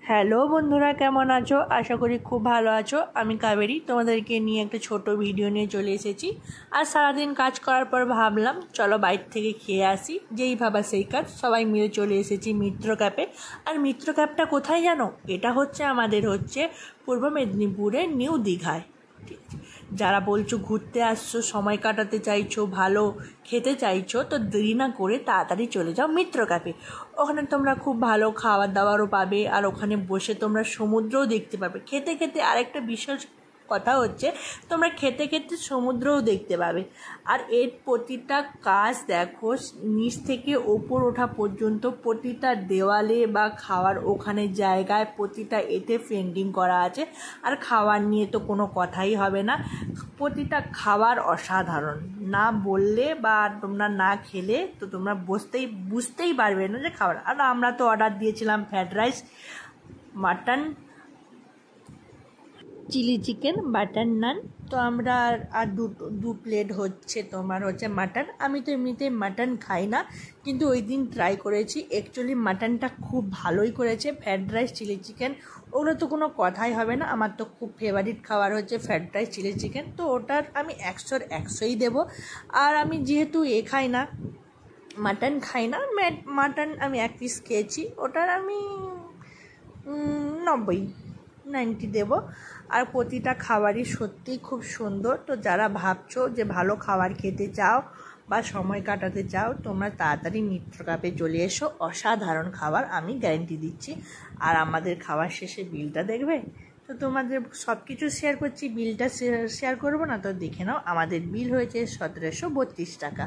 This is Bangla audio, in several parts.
হ্যালো বন্ধুরা, কেমন আছো? আশা করি খুব ভালো আছো। আমি কাবেরী তোমাদেরকে নিয়ে একটা ছোট ভিডিও নিয়ে চলে এসেছি। আর সারাদিন কাজ করার পর ভাবলাম চলো বাইরে থেকে খেয়ে আসি। যেই ভাবা সেই কাজ, সবাই মিলে চলে এসেছি মিত্র ক্যাপে। আর মিত্র ক্যাপটা কোথায় জানো? এটা আমাদের পূর্ব মেদিনীপুরের নিউ দীঘায়। ঠিক আছে, যারা বলছো ঘুরতে আসছো, সময় কাটাতে চাইছো, ভালো খেতে চাইছো, তো দেরি না করে তাড়াতাড়ি চলে যাও মিত্র ক্যাফে। ওখানে তোমরা খুব ভালো খাবার দাবারও পাবে, আর ওখানে বসে তোমরা সমুদ্রও দেখতে পাবে। খেতে খেতে আরেকটা বিশেষ কথা হচ্ছে, তোমরা খেতে খেতে সমুদ্রও দেখতে পাবে। আর এর প্রতিটা কাজ দেখো, নিচ থেকে ওপর ওঠা পর্যন্ত প্রতিটা দেওয়ালে বা খাওয়ার ওখানে জায়গায় প্রতিটা এতে পেন্টিং করা আছে। আর খাবার নিয়ে তো কোনো কথাই হবে না, প্রতিটা খাবার অসাধারণ। না বললে বা তোমরা না খেলে তো তোমরা বুঝতেই পারবে না যে খাবার। আর আমরা তো অর্ডার দিয়েছিলাম fried rice, mutton, chilli chicken, butter naan. তো আমরা আর দু প্লেট তোমার মাটন। আমি তো এমনিতে মাটন খাই না, কিন্তু ওই দিন ট্রাই করেছি। অ্যাকচুয়ালি মাটনটা খুব ভালোই করেছে। ফ্রায়েড রাইস, চিলি চিকেন ওগুলো তো কোনো কথাই হবে না। আমার তো খুব ফেভারিট খাবার হচ্ছে ফ্রায়েড রাইস, চিলি চিকেন। তো ওটার আমি 100-র 100ই দেবো। আর আমি যেহেতু খাই না, মাটন খাই না, মাটন আমি 1 পিস খেয়েছি, ওটার আমি 90 দেবো। আর প্রতিটা খাবারই সত্যিই খুব সুন্দর। তো যারা ভাবছো যে ভালো খাবার খেতে চাও বা সময় কাটাতে চাও, তোমরা তাড়াতাড়ি মিত্র ক্যাফে চলে এসো। অসাধারণ খাবার, আমি গ্যারেন্টি দিচ্ছি। আর আমাদের খাবার শেষে বিলটা দেখবে। তো তোমাদের সব কিছু শেয়ার করছি, বিলটা শেয়ার করবো না? তো দেখে নাও, আমাদের বিল হয়েছে 1732 টাকা।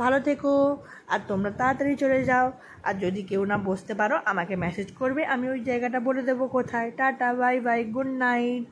ভালো থেকো, আর তোমরা তাড়াতাড়ি চলে যাও। আর যদি কেউ না বসতে পারো আমাকে মেসেজ করবে, আমি ওই জায়গাটা বলে দেবো কোথায়। Tata, bye bye, good night.